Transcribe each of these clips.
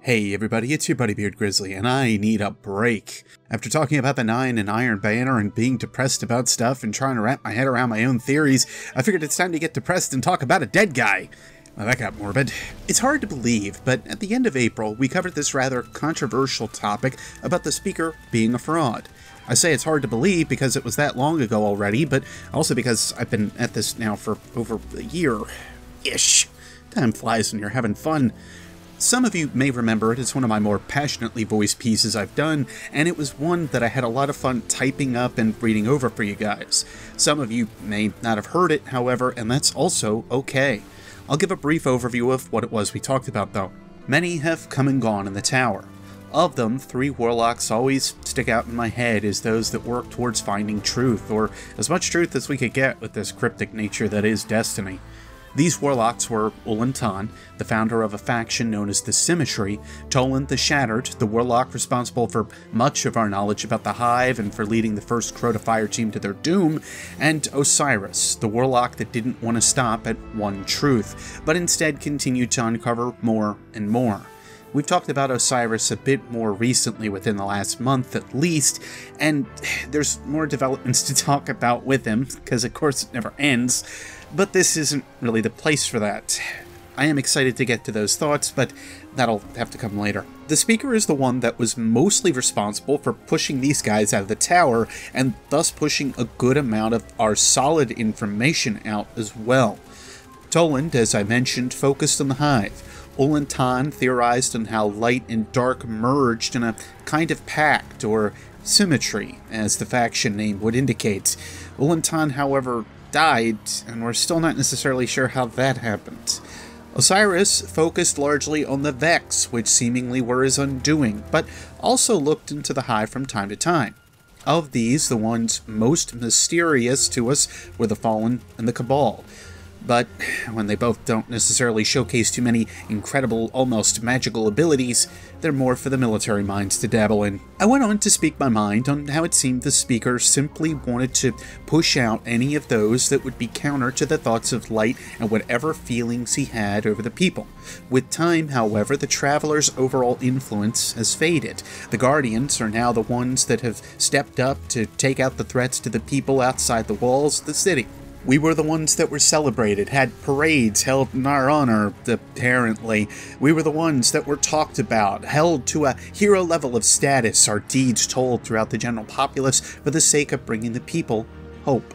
Hey everybody, it's your buddy Beard Grizzly, and I need a break. After talking about the Nine and Iron Banner and being depressed about stuff and trying to wrap my head around my own theories, I figured it's time to get depressed and talk about a dead guy. Well, that got morbid. It's hard to believe, but at the end of April, we covered this rather controversial topic about the speaker being a fraud. I say it's hard to believe because it was that long ago already, but also because I've been at this now for over a year-ish. Time flies when you're having fun. Some of you may remember it as one of my more passionately voiced pieces I've done, and it was one that I had a lot of fun typing up and reading over for you guys. Some of you may not have heard it, however, and that's also okay. I'll give a brief overview of what it was we talked about, though. Many have come and gone in the tower. Of them, 3 warlocks always stick out in my head as those that work towards finding truth, or as much truth as we could get with this cryptic nature that is destiny. These warlocks were Ulantan, the founder of a faction known as the Symmetry, Toland the Shattered, the warlock responsible for much of our knowledge about the Hive and for leading the first Crow to Fire team to their doom, and Osiris, the warlock that didn't want to stop at one truth, but instead continued to uncover more and more. We've talked about Osiris a bit more recently within the last month at least, and there's more developments to talk about with him, because of course it never ends, but this isn't really the place for that. I am excited to get to those thoughts, but that'll have to come later. The speaker is the one that was mostly responsible for pushing these guys out of the tower, and thus pushing a good amount of our solid information out as well. Toland, as I mentioned, focused on the Hive. Ulantan theorized on how light and dark merged in a kind of pact, or symmetry, as the faction name would indicate. Ulantan, however, died, and we're still not necessarily sure how that happened. Osiris focused largely on the Vex, which seemingly were his undoing, but also looked into the Hive from time to time. Of these, the ones most mysterious to us were the Fallen and the Cabal. But when they both don't necessarily showcase too many incredible, almost magical abilities, they're more for the military minds to dabble in. I went on to speak my mind on how it seemed the speaker simply wanted to push out any of those that would be counter to the thoughts of light and whatever feelings he had over the people. With time, however, the Traveler's overall influence has faded. The Guardians are now the ones that have stepped up to take out the threats to the people outside the walls of the city. We were the ones that were celebrated, had parades held in our honor, apparently. We were the ones that were talked about, held to a hero level of status, our deeds told throughout the general populace for the sake of bringing the people hope.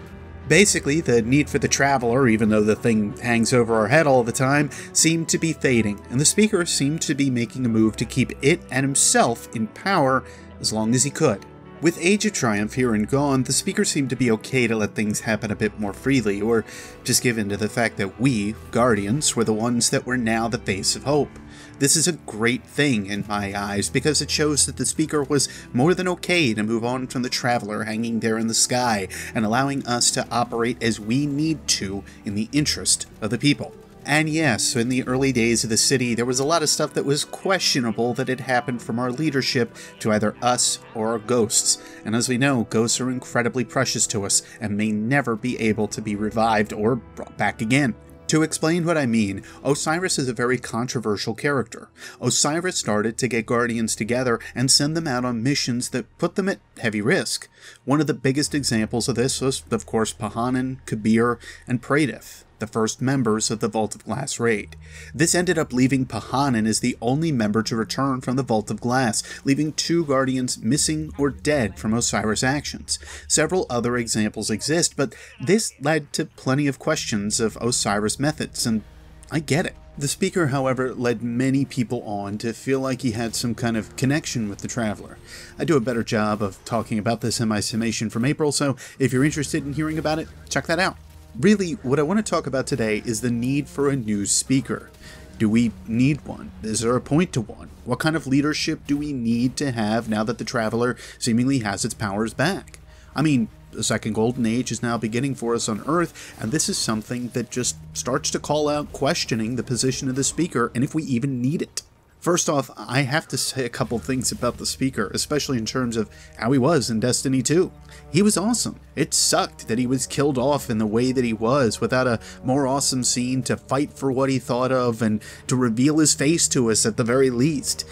Basically, the need for the Traveler, even though the thing hangs over our head all the time, seemed to be fading, and the speaker seemed to be making a move to keep it and himself in power as long as he could. With Age of Triumph here and gone, the speaker seemed to be okay to let things happen a bit more freely, or just give in to the fact that we, Guardians, were the ones that were now the face of hope. This is a great thing in my eyes, because it shows that the speaker was more than okay to move on from the Traveler hanging there in the sky, and allowing us to operate as we need to in the interest of the people. And yes, in the early days of the city, there was a lot of stuff that was questionable that had happened from our leadership to either us or our ghosts. And as we know, ghosts are incredibly precious to us and may never be able to be revived or brought back again. To explain what I mean, Osiris is a very controversial character. Osiris started to get Guardians together and send them out on missions that put them at heavy risk. One of the biggest examples of this was, of course, Pahanan, Kabir, and Praedyth, the first members of the Vault of Glass raid. This ended up leaving Pahanan as the only member to return from the Vault of Glass, leaving 2 Guardians missing or dead from Osiris' actions. Several other examples exist, but this led to plenty of questions of Osiris' methods, and I get it. The speaker, however, led many people on to feel like he had some kind of connection with the Traveler. I do a better job of talking about this in my summation from April, so if you're interested in hearing about it, check that out. Really, what I want to talk about today is the need for a new speaker. Do we need one? Is there a point to one? What kind of leadership do we need to have now that the Traveler seemingly has its powers back? I mean, the second golden age is now beginning for us on Earth, and this is something that just starts to call out questioning the position of the speaker and if we even need it. First off, I have to say a couple things about the speaker, especially in terms of how he was in Destiny 2. He was awesome. It sucked that he was killed off in the way that he was, without a more awesome scene to fight for what he thought of and to reveal his face to us at the very least.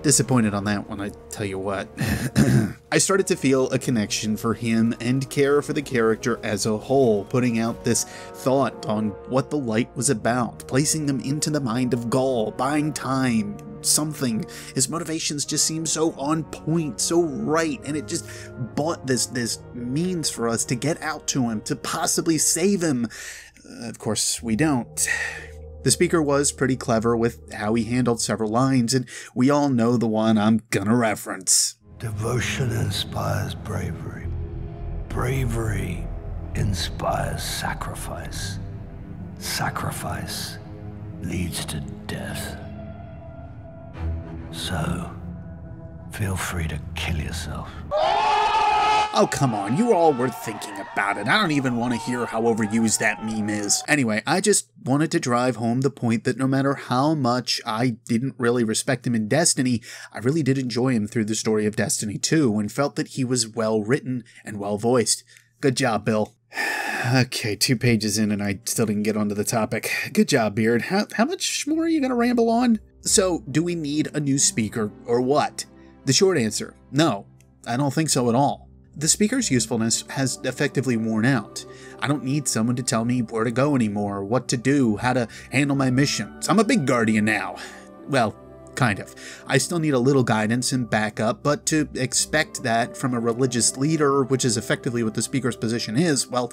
Disappointed on that one, I tell you what. I started to feel a connection for him and care for the character as a whole, putting out this thought on what the light was about, placing them into the mind of Gaul, buying time, something. His motivations just seem so on point, so right, and it just bought this means for us to get out to him, to possibly save him. Of course, we don't. The speaker was pretty clever with how he handled several lines, and we all know the one I'm gonna reference. Devotion inspires bravery. Bravery inspires sacrifice. Sacrifice leads to death. So, feel free to kill yourself. Oh, come on, you all were thinking about it. I don't even want to hear how overused that meme is. Anyway, I just wanted to drive home the point that no matter how much I didn't really respect him in Destiny, I really did enjoy him through the story of Destiny 2 and felt that he was well written and well voiced. Good job, Bill. Okay, 2 pages in and I still didn't get onto the topic. Good job, Beard. How much more are you going to ramble on? So, do we need a new speaker or what? The short answer, no. I don't think so at all. The speaker's usefulness has effectively worn out. I don't need someone to tell me where to go anymore, what to do, how to handle my missions. I'm a big guardian now. Well, kind of. I still need a little guidance and backup, but to expect that from a religious leader, which is effectively what the speaker's position is, well,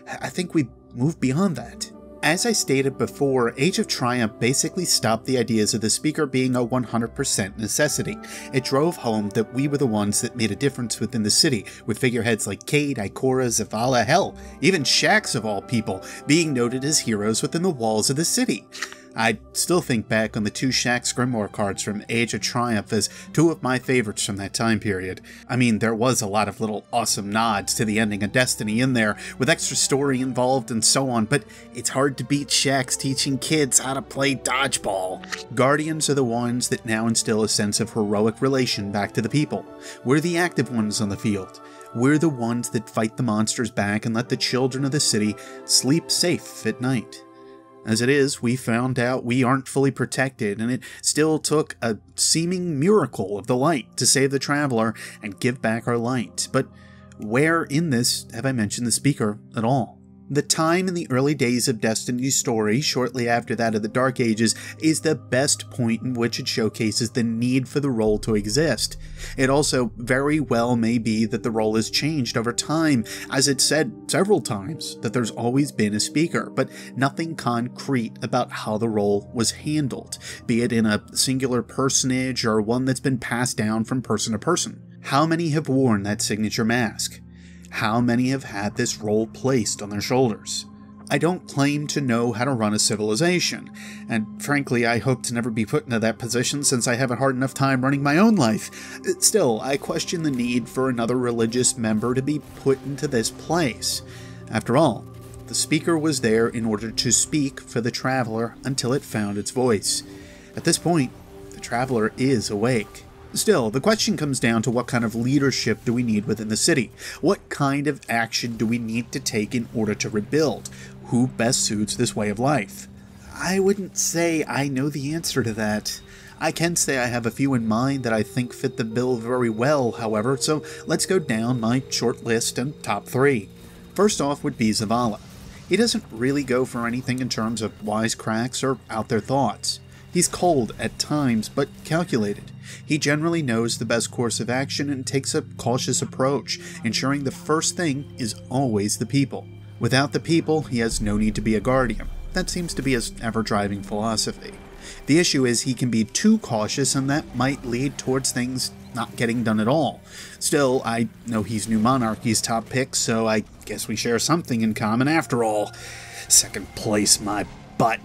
I think we moved beyond that. As I stated before, Age of Triumph basically stopped the ideas of the speaker being a 100% necessity. It drove home that we were the ones that made a difference within the city, with figureheads like Cade, Ikora, Zavala, hell, even Shaxx of all people, being noted as heroes within the walls of the city. I still think back on the 2 Shaxx Grimoire cards from Age of Triumph as 2 of my favorites from that time period. I mean, there was a lot of little awesome nods to the ending of Destiny in there, with extra story involved and so on, but it's hard to beat Shaxx teaching kids how to play dodgeball. Guardians are the ones that now instill a sense of heroic relation back to the people. We're the active ones on the field. We're the ones that fight the monsters back and let the children of the city sleep safe at night. As it is, we found out we aren't fully protected, and it still took a seeming miracle of the light to save the Traveler and give back our light. But where in this have I mentioned the speaker at all? The time in the early days of Destiny's story, shortly after that of the Dark Ages, is the best point in which it showcases the need for the role to exist. It also very well may be that the role has changed over time, as it's said several times that there's always been a speaker, but nothing concrete about how the role was handled, be it in a singular personage or one that's been passed down from person to person. How many have worn that signature mask? How many have had this role placed on their shoulders? I don't claim to know how to run a civilization, and frankly I hope to never be put into that position since I have a hard enough time running my own life. Still, I question the need for another religious member to be put into this place. After all, the speaker was there in order to speak for the Traveler until it found its voice. At this point, the Traveler is awake. Still, the question comes down to what kind of leadership do we need within the city? What kind of action do we need to take in order to rebuild? Who best suits this way of life? I wouldn't say I know the answer to that. I can say I have a few in mind that I think fit the bill very well, however, so let's go down my short list and top 3. First off would be Zavala. He doesn't really go for anything in terms of wisecracks or out there thoughts. He's cold at times, but calculated. He generally knows the best course of action and takes a cautious approach, ensuring the first thing is always the people. Without the people, he has no need to be a guardian. That seems to be his ever-driving philosophy. The issue is he can be too cautious, and that might lead towards things not getting done at all. Still, I know he's New Monarchy's top pick, so I guess we share something in common after all. Second place, my butt.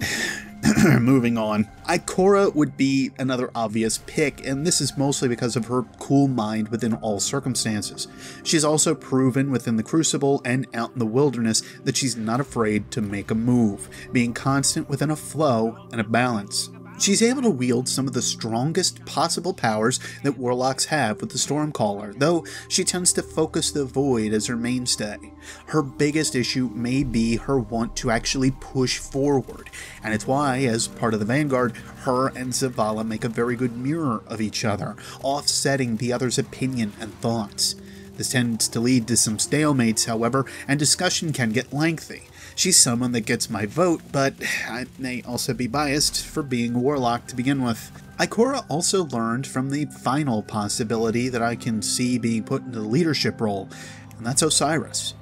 Moving on. Ikora would be another obvious pick, and this is mostly because of her cool mind within all circumstances. She's also proven within the Crucible and out in the wilderness that she's not afraid to make a move, being constant within a flow and a balance. She's able to wield some of the strongest possible powers that warlocks have with the Stormcaller, though she tends to focus the Void as her mainstay. Her biggest issue may be her want to actually push forward, and it's why, as part of the Vanguard, her and Zavala make a very good mirror of each other, offsetting the other's opinion and thoughts. This tends to lead to some stalemates, however, and discussion can get lengthy. She's someone that gets my vote, but I may also be biased for being a warlock to begin with. Ikora also learned from the final possibility that I can see being put into the leadership role, and that's Osiris.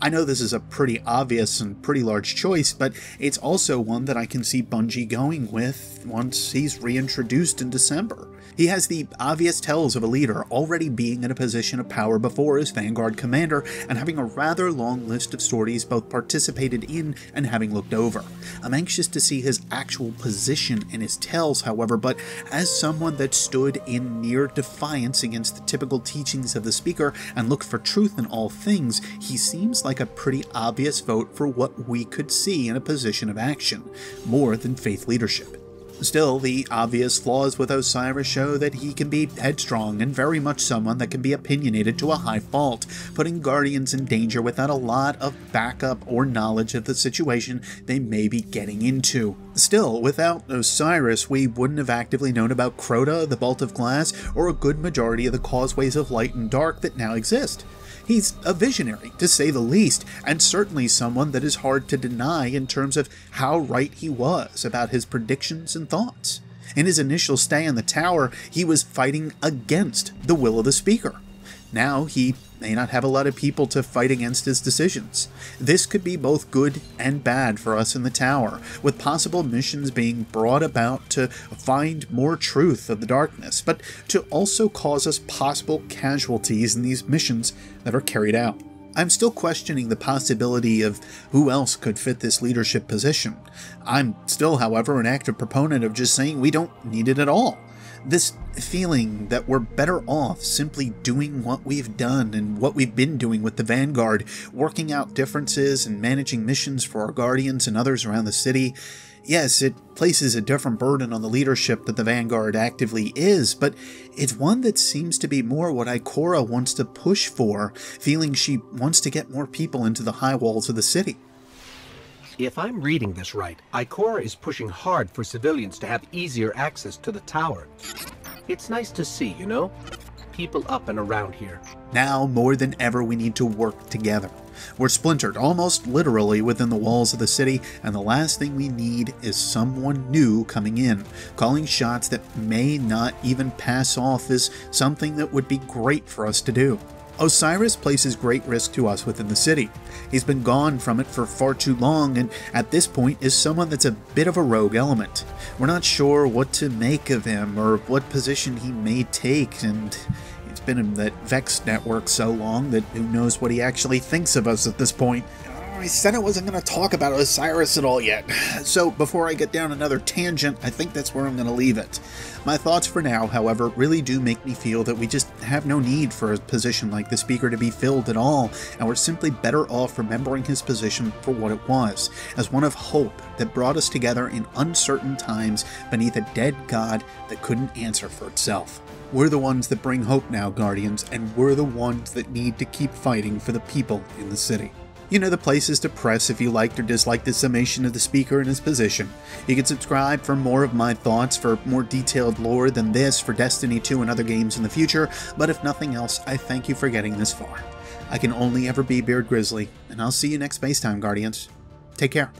I know this is a pretty obvious and pretty large choice, but it's also one that I can see Bungie going with once he's reintroduced in December. He has the obvious tells of a leader, already being in a position of power before as Vanguard commander, and having a rather long list of stories both participated in and having looked over. I'm anxious to see his actual position in his tells, however, but as someone that stood in near defiance against the typical teachings of the speaker and looked for truth in all things, he seems like a pretty obvious vote for what we could see in a position of action, more than faith leadership. Still, the obvious flaws with Osiris show that he can be headstrong and very much someone that can be opinionated to a high fault, putting Guardians in danger without a lot of backup or knowledge of the situation they may be getting into. Still, without Osiris, we wouldn't have actively known about Crota, the Bolt of Glass, or a good majority of the causeways of light and dark that now exist. He's a visionary, to say the least, and certainly someone that is hard to deny in terms of how right he was about his predictions and thoughts. In his initial stay in the tower, he was fighting against the will of the speaker. Now he may not have a lot of people to fight against his decisions. This could be both good and bad for us in the tower, with possible missions being brought about to find more truth of the darkness, but to also cause us possible casualties in these missions that are carried out. I'm still questioning the possibility of who else could fit this leadership position. I'm still, however, an active proponent of just saying we don't need it at all. This feeling that we're better off simply doing what we've done and what we've been doing with the Vanguard, working out differences and managing missions for our Guardians and others around the city. Yes, it places a different burden on the leadership that the Vanguard actively is, but it's one that seems to be more what Ikora wants to push for, feeling she wants to get more people into the high walls of the city. If I'm reading this right, Ikora is pushing hard for civilians to have easier access to the tower. It's nice to see, you know? People up and around here. Now, more than ever, we need to work together. We're splintered, almost literally, within the walls of the city, and the last thing we need is someone new coming in, calling shots that may not even pass off as something that would be great for us to do. Osiris places great risk to us within the city. He's been gone from it for far too long, and at this point is someone that's a bit of a rogue element. We're not sure what to make of him or what position he may take, and it's been in that Vex network so long that who knows what he actually thinks of us at this point. I said I wasn't going to talk about Osiris at all yet, so before I get down another tangent, I think that's where I'm going to leave it. My thoughts for now, however, really do make me feel that we just have no need for a position like the Speaker to be filled at all, and we're simply better off remembering his position for what it was, as one of hope that brought us together in uncertain times beneath a dead god that couldn't answer for itself. We're the ones that bring hope now, Guardians, and we're the ones that need to keep fighting for the people in the city. You know the places to press if you liked or disliked the summation of the Speaker and his position. You can subscribe for more of my thoughts, for more detailed lore than this for Destiny 2 and other games in the future, but if nothing else, I thank you for getting this far. I can only ever be Beard Grizzly, and I'll see you next Spacetime, Guardians. Take care.